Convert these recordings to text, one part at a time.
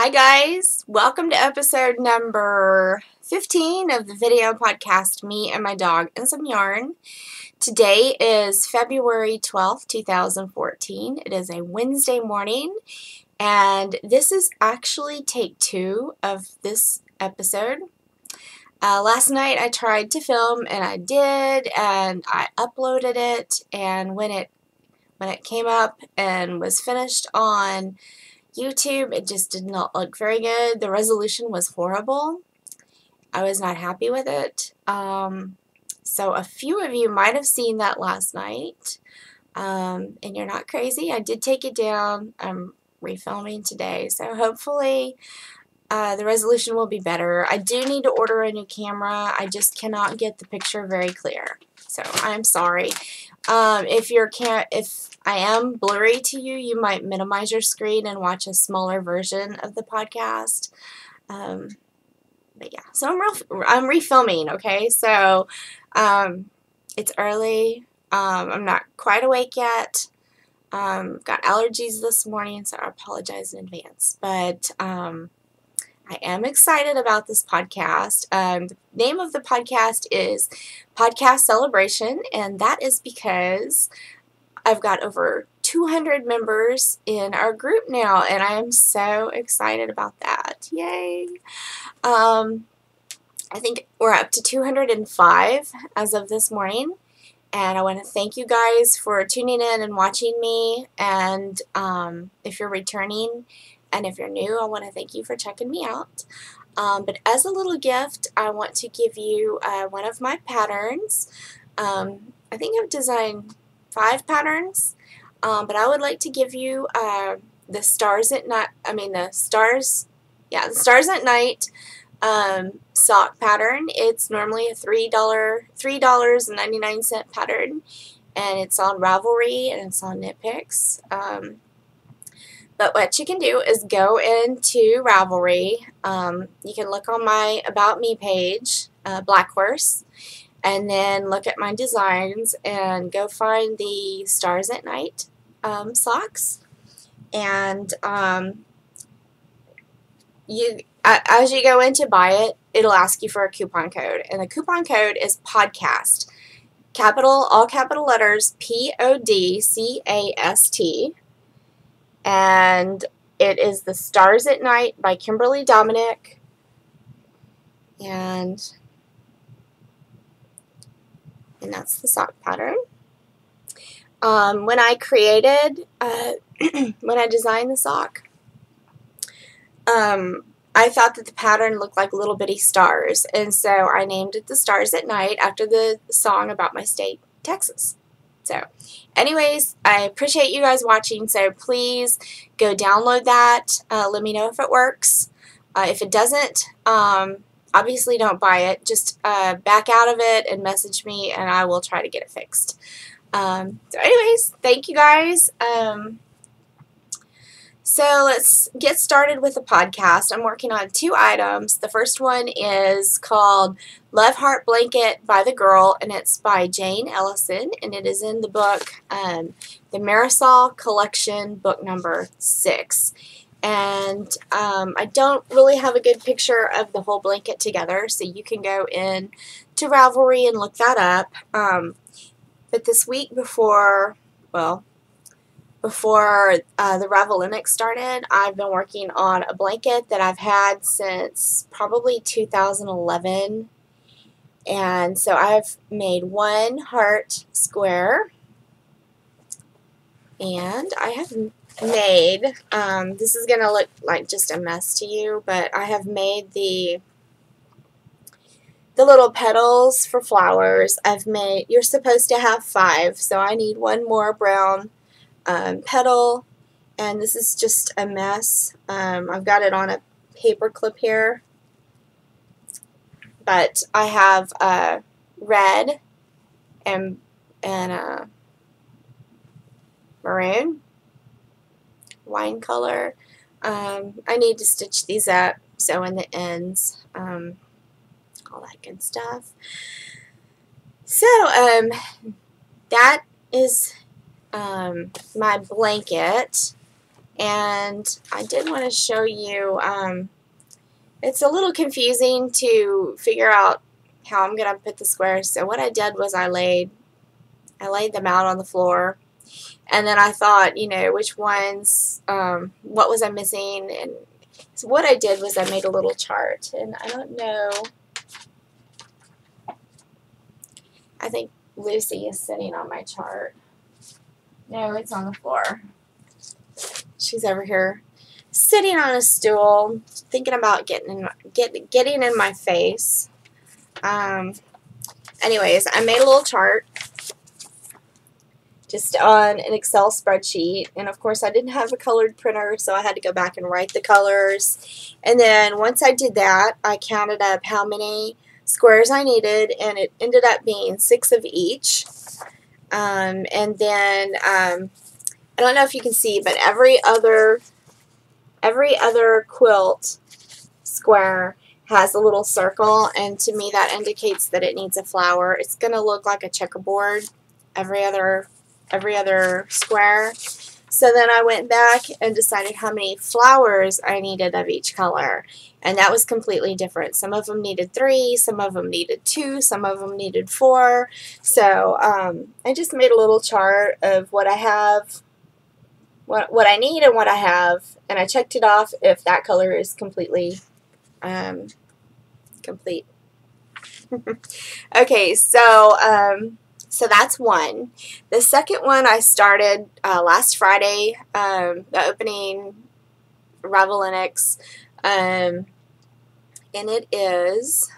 Hi guys, welcome to episode number 15 of the video podcast, Me and My Dog and Some Yarn. Today is February 12th, 2014. It is a Wednesday morning, and this is actually take 2 of this episode. Last night I tried to film, and I did, and I uploaded it, and when it came up and was finished on YouTube, it just did not look very good. The resolution was horrible. I was not happy with it. So a few of you might have seen that last night, and you're not crazy. I did take it down. I'm refilming today, so hopefully the resolution will be better. I do need to order a new camera. I just cannot get the picture very clear, so I'm sorry. If I am blurry to you, you might minimize your screen and watch a smaller version of the podcast. But yeah, so I'm refilming, okay? So it's early. I'm not quite awake yet. Got allergies this morning, so I apologize in advance. But I am excited about this podcast. The name of the podcast is Podcast Celebration, and that is because I've got over 200 members in our group now, and I am so excited about that. Yay! I think we're up to 205 as of this morning, and I want to thank you guys for tuning in and watching me, and if you're returning and if you're new, I want to thank you for checking me out. But as a little gift, I want to give you one of my patterns. I think I've designed 5 patterns, but I would like to give you the Stars at Night. The Stars at Night sock pattern. It's normally a $3.99 pattern, and it's on Ravelry and it's on Knit Picks. But what you can do is go into Ravelry. You can look on my About Me page, Black Horse, and then look at my designs and go find the Stars at Night socks. And as you go in to buy it, it'll ask you for a coupon code. And the coupon code is PODCAST. All capital letters, PODCAST. And it is the Stars at Night by Kimberly Dominic. And that's the sock pattern. When I created, when I designed the sock, I thought that the pattern looked like little bitty stars, and so I named it the Stars at Night after the song about my state, Texas. So, anyways, I appreciate you guys watching, so please go download that. Let me know if it works. If it doesn't, obviously don't buy it. Just back out of it and message me, and I will try to get it fixed. So anyways, thank you guys. So let's get started with the podcast. I'm working on 2 items. The first one is called Love Heart Blanket by the Girl, and it's by Jane Ellison, and it is in the book, the Marisol Collection, book number 6. And I don't really have a good picture of the whole blanket together, so you can go in to Ravelry and look that up. But this week before the Ravelry started, I've been working on a blanket that I've had since probably 2011. And so I've made 1 heart square, and I have made, this is going to look like just a mess to you, but I have made the little petals for flowers. You're supposed to have 5, so I need 1 more brown petal, and this is just a mess. I've got it on a paper clip here, but I have red and maroon, wine color. I need to stitch these up, sew in the ends, all that good stuff. So that is my blanket, And I did want to show you, it's a little confusing to figure out how I'm going to put the squares. So what I did was I laid them out on the floor, and then I thought, you know, which ones, what was I missing, and so what I did was I made a little chart, and I don't know, I think Lucy is sitting on my chart. No, it's on the floor. She's over here sitting on a stool, thinking about getting in my face. Anyways, I made a little chart just on an Excel spreadsheet, and of course I didn't have a colored printer, so I had to go back and write the colors. And then once I did that, I counted up how many squares I needed, and it ended up being 6 of each. And then I don't know if you can see, but every other quilt square has a little circle, and to me that indicates that it needs a flower. It's going to look like a checkerboard, every other square. So then I went back and decided how many flowers I needed of each color, and that was completely different. Some of them needed 3, some of them needed 2, some of them needed 4. So I just made a little chart of what I have, what I need and what I have, and I checked it off if that color is completely complete. Okay, so that's one. The second one I started last Friday, the opening Ravelry, and it is,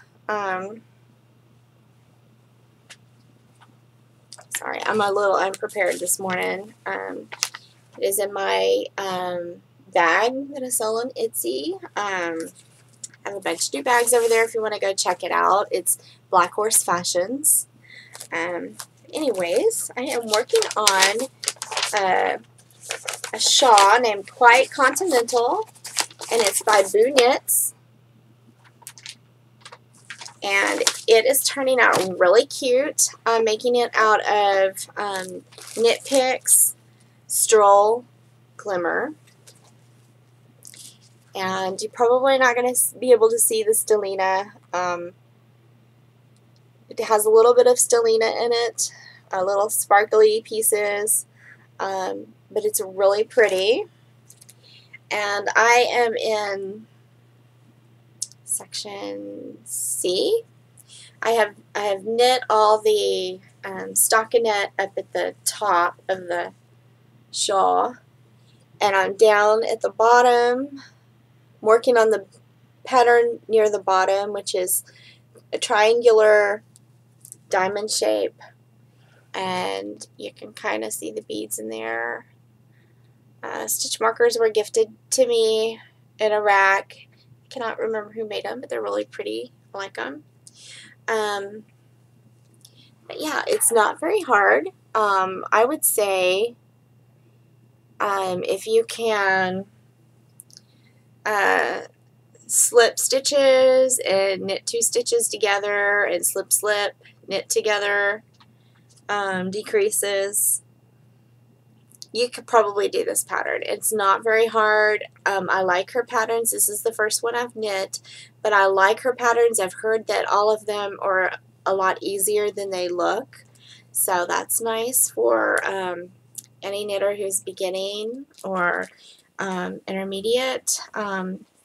sorry, I'm a little unprepared this morning. It is in my bag that I sell on Etsy. I have a bunch of new bags over there if you want to go check it out. It's Black Horse Fashions. Anyways, I am working on a shawl named Quiet Continental, and it's by Boo Knits. And it is turning out really cute. I'm making it out of Knit Picks Stroll Glimmer. And you're probably not going to be able to see the stellina. It has a little bit of stellina in it, little sparkly pieces, but it's really pretty. And I am in section C. I have knit all the stockinette up at the top of the shawl, and I'm down at the bottom working on the pattern near the bottom, which is a triangular diamond shape, and you can kind of see the beads in there. Stitch markers were gifted to me in a rack. I cannot remember who made them, but they're really pretty. I like them. But yeah, it's not very hard. I would say if you can slip stitches and knit 2 stitches together and slip slip, knit together, decreases, you could probably do this pattern. It's not very hard. I like her patterns. This is the first one I've knit, but I like her patterns. I've heard that all of them are a lot easier than they look, so that's nice for any knitter who's beginning or intermediate.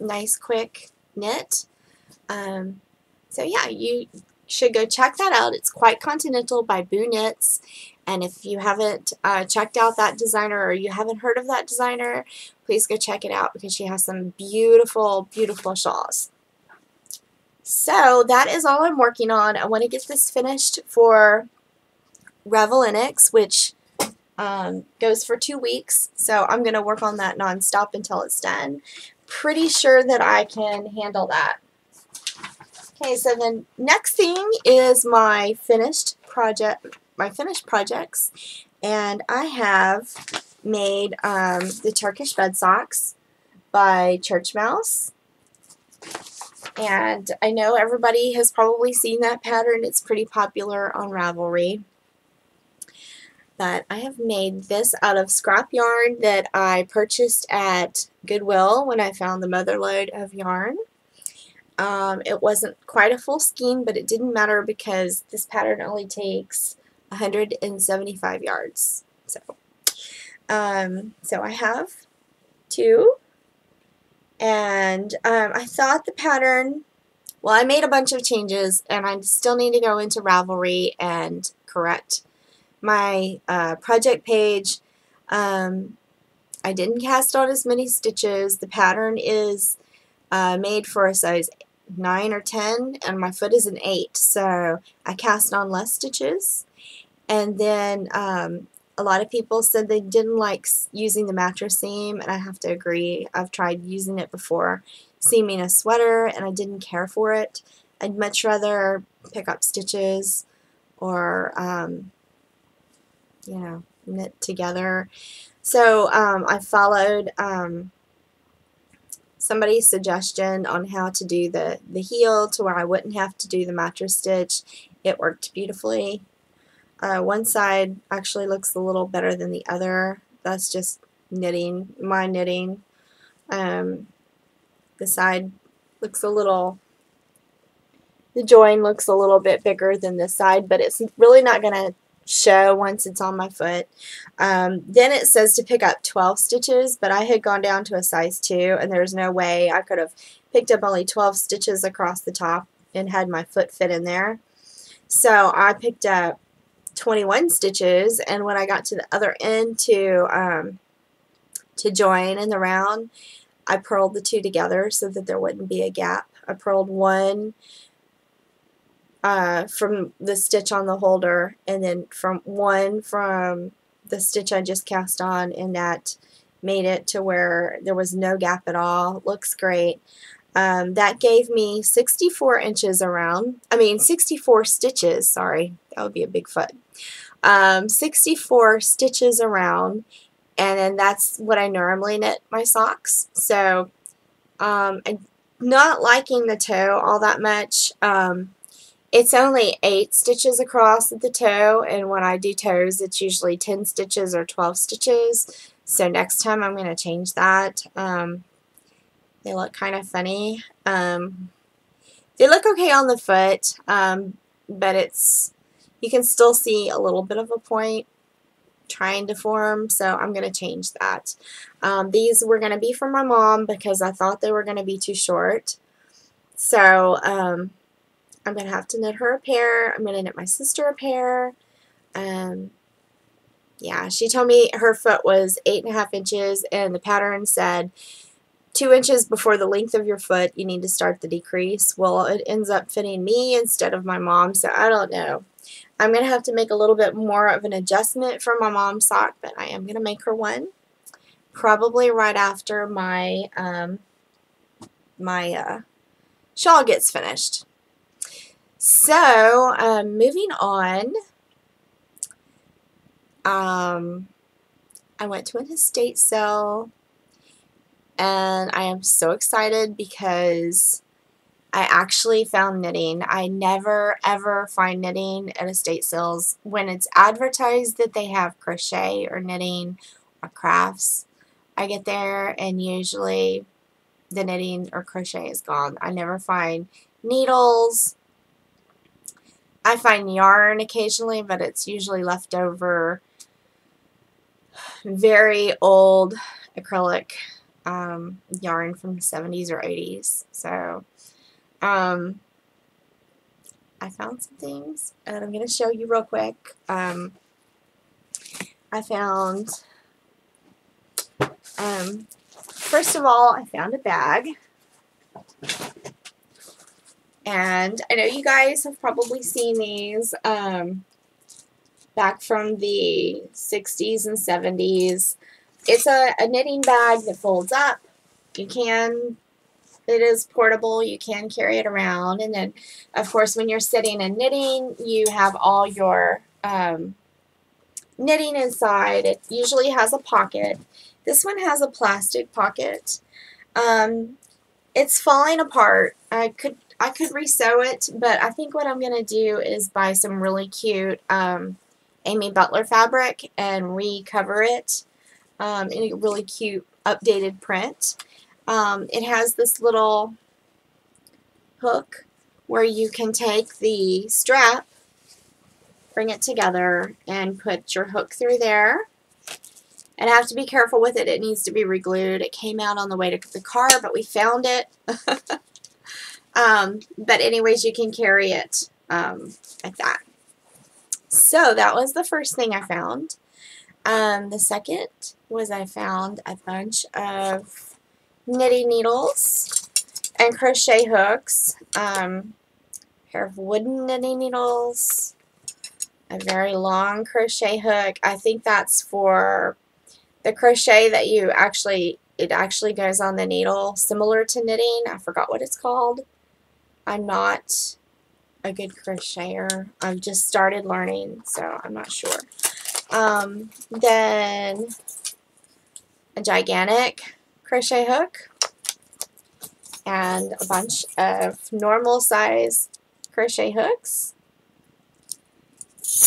Nice quick knit. So yeah, you should go check that out. It's Quite Continental by Boo Knits. And if you haven't checked out that designer, or you haven't heard of that designer, please go check it out, because she has some beautiful, beautiful shawls. So that is all I'm working on. I want to get this finished for Ravelry, which goes for 2 weeks. So I'm going to work on that nonstop until it's done. Pretty sure that I can handle that. Okay, so the next thing is my finished projects, and I have made the Turkish Bed Socks by Churchmouse, and I know everybody has probably seen that pattern. It's pretty popular on Ravelry. But I have made this out of scrap yarn that I purchased at Goodwill when I found the motherlode of yarn. It wasn't quite a full skein, but it didn't matter because this pattern only takes 175 yards. So I have two, and I thought the pattern, well, I made a bunch of changes, and I still need to go into Ravelry and correct my project page. I didn't cast on as many stitches. The pattern is made for a size 9 or 10, and my foot is an 8, so I cast on less stitches. And then a lot of people said they didn't like using the mattress seam, and I have to agree. I've tried using it before, seaming a sweater, and I didn't care for it. I'd much rather pick up stitches or you know, knit together. So I followed somebody's suggestion on how to do the heel to where I wouldn't have to do the mattress stitch. It worked beautifully. One side actually looks a little better than the other. That's just knitting, my knitting. The side looks a little, the join looks a little bit bigger than this side, but it's really not going to show once it's on my foot. Then it says to pick up 12 stitches, but I had gone down to a size 2, and there's no way I could have picked up only 12 stitches across the top and had my foot fit in there. So I picked up 21 stitches, and when I got to the other end to join in the round, I purled the two together so that there wouldn't be a gap. I purled one from the stitch on the holder, and then from the stitch I just cast on, and that made it to where there was no gap at all. Looks great. That gave me 64 inches around. 64 stitches, sorry. That would be a big foot. 64 stitches around, and then that's what I normally knit my socks. So I'm not liking the toe all that much. It's only 8 stitches across at the toe, and when I do toes it's usually 10 stitches or 12 stitches. So next time I'm going to change that. They look kind of funny. They look okay on the foot, but you can still see a little bit of a point trying to form, so I'm going to change that. These were going to be for my mom because I thought they were going to be too short. So I'm going to have to knit her a pair. I'm going to knit my sister a pair. Yeah, she told me her foot was 8.5 inches, and the pattern said 2 inches before the length of your foot, you need to start the decrease. Well, it ends up fitting me instead of my mom, so I don't know. I'm going to have to make a little bit more of an adjustment for my mom's sock, but I am going to make her one. Probably right after my shawl gets finished. So, moving on, I went to an estate sale, and I am so excited because I actually found knitting. I never ever find knitting at estate sales. When it's advertised that they have crochet or knitting or crafts, I get there and usually the knitting or crochet is gone. I never find needles. I find yarn occasionally, but it's usually leftover very old acrylic yarn from the 70s or 80s. So I found some things, and I'm going to show you real quick. I found, first of all, I found a bag. And I know you guys have probably seen these back from the 60s and 70s. It's a knitting bag that folds up. It is portable. You can carry it around. And then, of course, when you're sitting and knitting, you have all your knitting inside. It usually has a pocket. This one has a plastic pocket. It's falling apart. I could resew it, but I think what I'm going to do is buy some really cute Amy Butler fabric and recover it in a really cute updated print. It has this little hook where you can take the strap, bring it together, and put your hook through there. And I have to be careful with it. It needs to be re-glued. It came out on the way to the car, but we found it. But anyways, you can carry it like that. So that was the first thing I found. The second was I found a bunch of knitting needles and crochet hooks. A pair of wooden knitting needles, a very long crochet hook. I think that's for the crochet that you it actually goes on the needle, similar to knitting. I forgot what it's called. I'm not a good crocheter. I've just started learning, so I'm not sure. Then a gigantic crochet hook and a bunch of normal size crochet hooks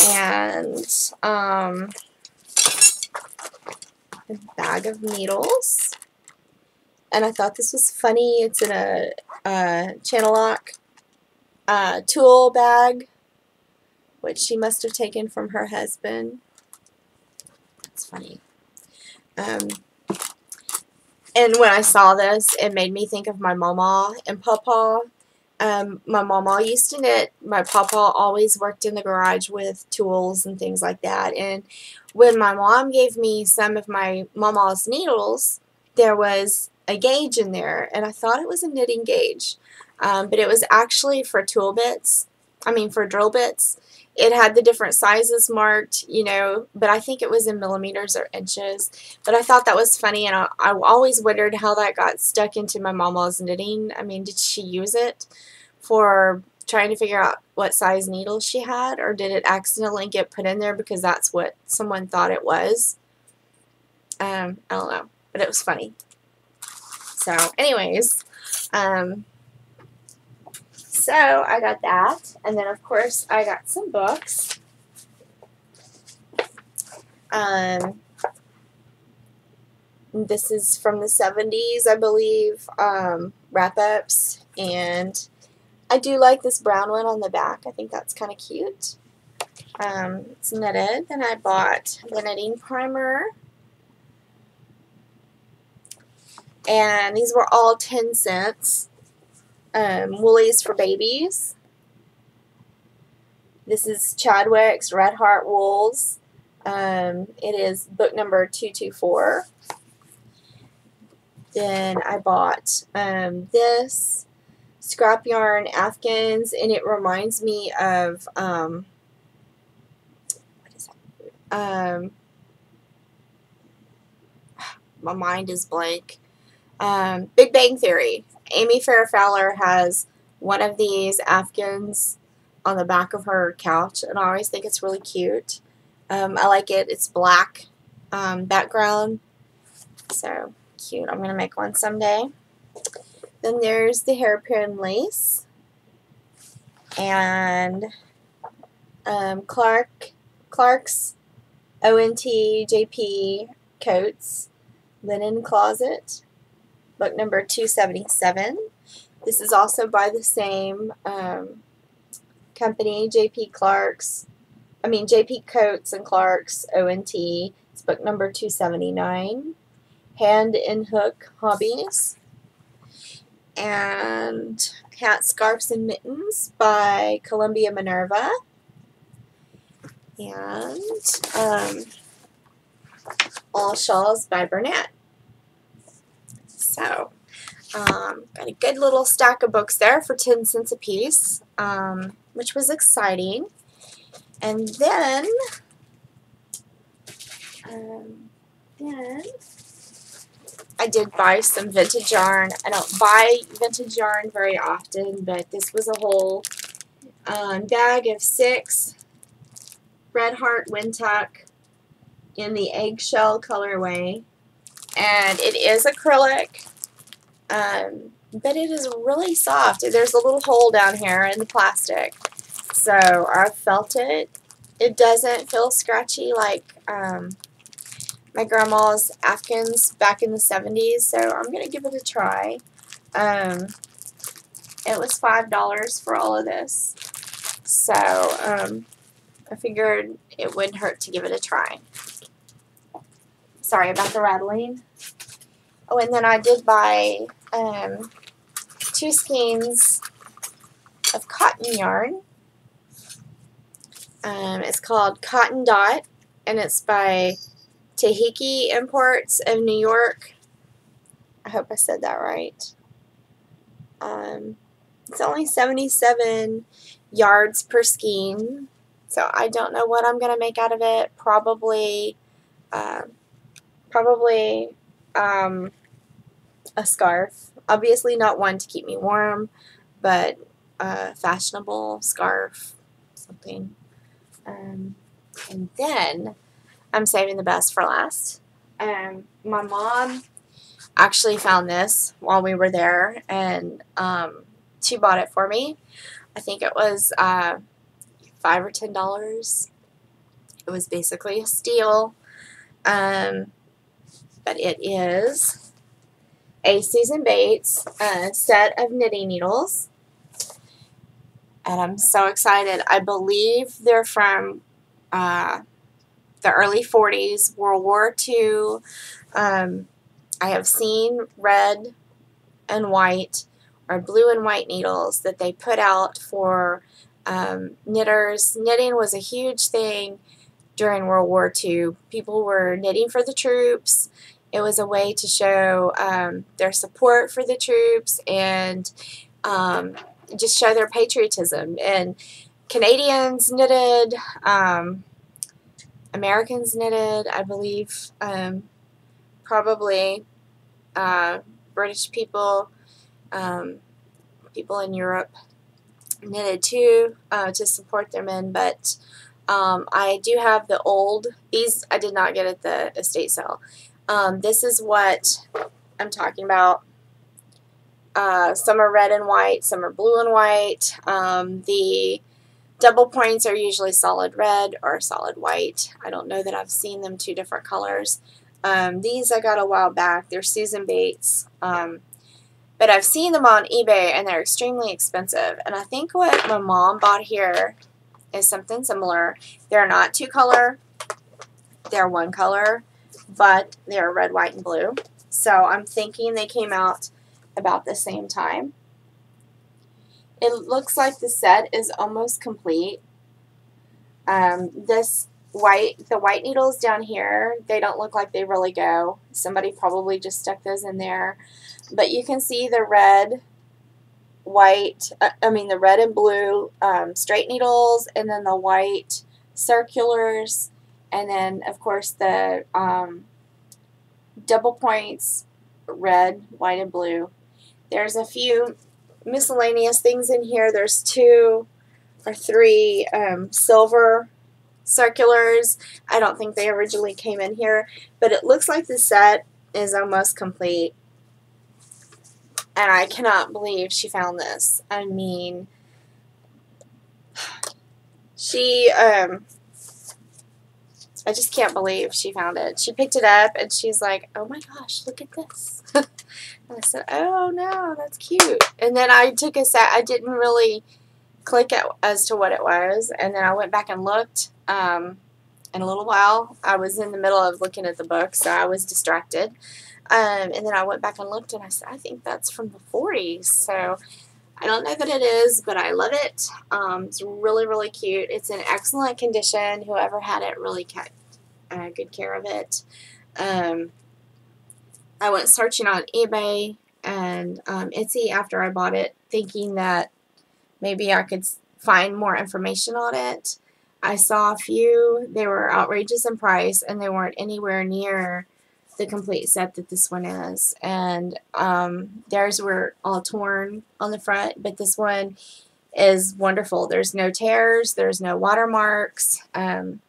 and a bag of needles. And I thought this was funny. It's in a channel lock tool bag, which she must have taken from her husband. It's funny. And when I saw this, it made me think of my mama and papa. My mama used to knit. My papa always worked in the garage with tools and things like that. And when my mom gave me some of my mama's needles, there was a gauge in there, and I thought it was a knitting gauge. But it was actually for tool bits. For drill bits. It had the different sizes marked, you know, but I think it was in millimeters or inches. But I thought that was funny, and I always wondered how that got stuck into my mama's knitting. Did she use it for trying to figure out what size needle she had, or did it accidentally get put in there because that's what someone thought it was? I don't know, but it was funny. So, anyways, so I got that, and then of course I got some books. This is from the 70s, I believe, wrap-ups, and I do like this brown one on the back. I think that's kind of cute. It's knitted. Then I bought the knitting primer, and these were all 10 cents. Woolies for Babies. This is Chadwick's Red Heart Wools. It is book number 224. Then I bought this Scrap Yarn Afghans, and it reminds me of what is that? My mind is blank. Big Bang Theory. Amy Farrah has one of these Afghans on the back of her couch, and I always think it's really cute. I like it. It's black background, so cute. I'm going to make one someday. Then there's the hairpin lace, and Clark's ONT JP Coats Linen Closet, book number 277. This is also by the same company, JP Coats and Clark's ONT. It's book number 279. Hand and Hook Hobbies. And Hat, Scarves, and Mittens by Columbia Minerva. And All Shawls by Burnett. So, got a good little stack of books there for 10 cents a piece, which was exciting. And then I did buy some vintage yarn. I don't buy vintage yarn very often, but this was a whole bag of 6 Red Heart Windtuck in the eggshell colorway. And it is acrylic, but it is really soft. There's a little hole down here in the plastic, so I felt it. It doesn't feel scratchy like my grandma's Afghans back in the 70s, so I'm going to give it a try. It was $5 for all of this, so I figured it wouldn't hurt to give it a try. Sorry about the rattling. Oh, and then I did buy 2 skeins of cotton yarn. It's called Cotton Dot, and it's by Tahiki Imports of New York. I hope I said that right. It's only 77 yards per skein, so I don't know what I'm going to make out of it. Probably a scarf. Obviously not one to keep me warm, but a fashionable scarf, something. And then I'm saving the best for last. My mom actually found this while we were there, and she bought it for me. I think it was $5 or $10. It was basically a steal, but it is a Susan Bates set of knitting needles, and I'm so excited. I believe they're from the early 40s, World War II. I have seen red and white or blue and white needles that they put out for knitters. Knitting was a huge thing during World War II. People were knitting for the troops. It was a way to show their support for the troops and just show their patriotism. And Canadians knitted, Americans knitted, I believe, probably British people, people in Europe knitted too to support their men, but I do have the old, these I did not get at the estate sale. This is what I'm talking about. Some are red and white, some are blue and white. The double points are usually solid red or solid white. I don't know that I've seen them 2 different colors. These I got a while back. They're Susan Bates. But I've seen them on eBay, and they're extremely expensive. And I think what my mom bought here is something similar. They're not 2-color. They're 1 color, but they're red, white, and blue. So I'm thinking they came out about the same time. It looks like the set is almost complete. The white needles down here, they don't look like they really go. Somebody probably just stuck those in there. But you can see the red, the red and blue straight needles, and then the white circulars, and then of course the double points, red, white, and blue. There's a few miscellaneous things in here. There's 2 or 3 silver circulars. I don't think they originally came in here, but it looks like the set is almost complete. And I cannot believe she found this. I mean, I just can't believe she found it. She picked it up and she's like, oh my gosh, look at this. And I said, oh no, that's cute. And then I took a set. I didn't really click as to what it was. And then I went back and looked. In a little while, I was in the middle of looking at the book, so I was distracted. And then I went back and looked, and I said, I think that's from the 40s. So I don't know that it is, but I love it. It's really, really cute. It's in excellent condition. Whoever had it really kept good care of it. I went searching on eBay and Etsy after I bought it, thinking that maybe I could find more information on it. I saw a few. They were outrageous in price, and they weren't anywhere near the complete set that this one is. And theirs were all torn on the front, but this one is wonderful. There's no tears. There's no watermarks. It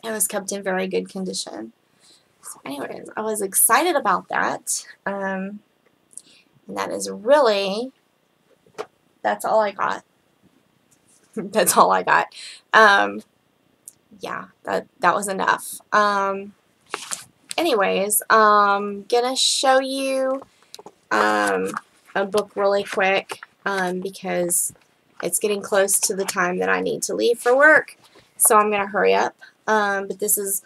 was kept in very good condition. So anyways, I was excited about that. And that is really, that's all I got. That's all I got. yeah, that was enough. Anyways, gonna show you a book really quick because it's getting close to the time that I need to leave for work, so I'm gonna hurry up. But this is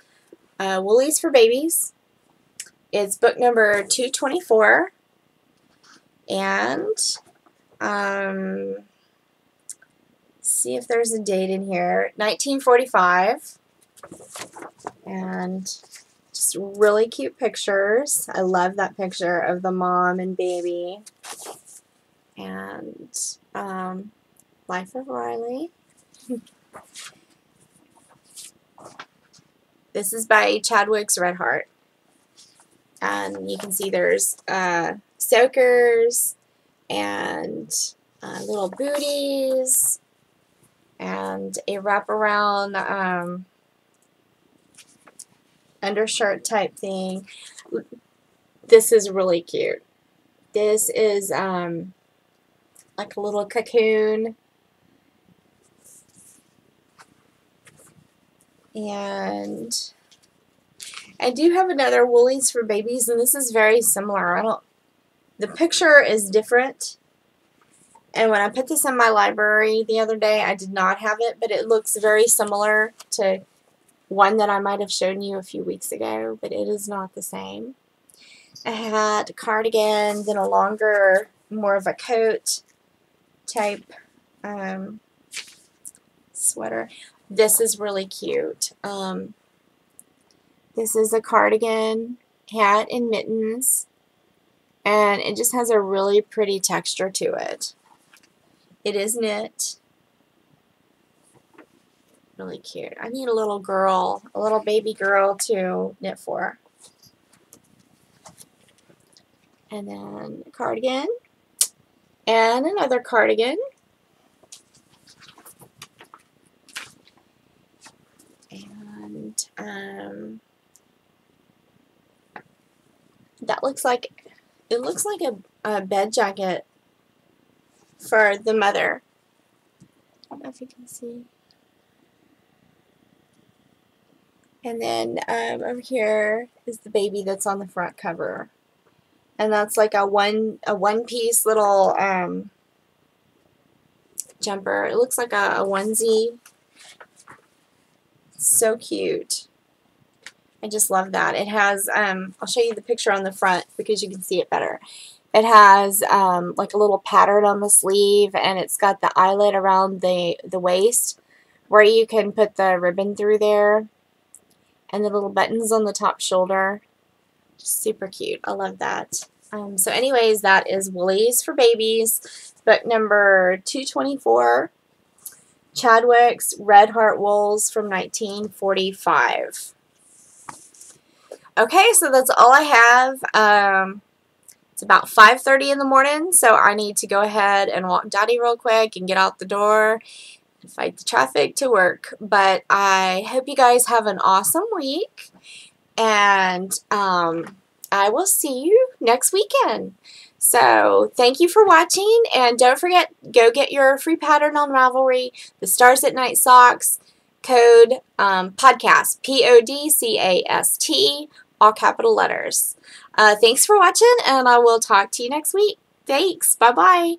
Woolies for Babies. It's book number 224, and see if there's a date in here. 1945, and just really cute pictures. I love that picture of the mom and baby. And Life of Riley. This is by Chadwick's Red Heart. And you can see there's soakers and little booties and a wraparound undershirt type thing. This is really cute. This is like a little cocoon. And I do have another Woolies for Babies, and this is very similar. The picture is different. And when I put this in my library the other day, I did not have it, but it looks very similar to one that I might have shown you a few weeks ago, but it is not the same. I had a cardigan, then a longer, more of a coat type sweater. This is really cute. This is a cardigan, hat, and mittens, and it just has a really pretty texture to it. It is knit. Really cute. I need a little girl, a little baby girl to knit for. And then a cardigan, and another cardigan. And that looks like, it looks like a bed jacket for the mother. I don't know if you can see. And then over here is the baby that's on the front cover. And that's like a one-piece little jumper. It looks like a onesie. So cute. I just love that. It has, I'll show you the picture on the front because you can see it better. It has like a little pattern on the sleeve, and it's got the eyelet around the waist where you can put the ribbon through there, and the little buttons on the top shoulder. Just super cute. I love that. So anyways, that is Woolies for Babies, book number 224, Chadwick's Red Heart Wools from 1945. Okay, so that's all I have. It's about 5:30 in the morning, so I need to go ahead and walk Daddy real quick and get out the door and fight the traffic to work. But I hope you guys have an awesome week, and I will see you next weekend. So thank you for watching, and don't forget, go get your free pattern on Ravelry, the Stars at Night socks, code podcast, PODCAST, all capital letters. Thanks for watching, and I will talk to you next week. Thanks. Bye-bye.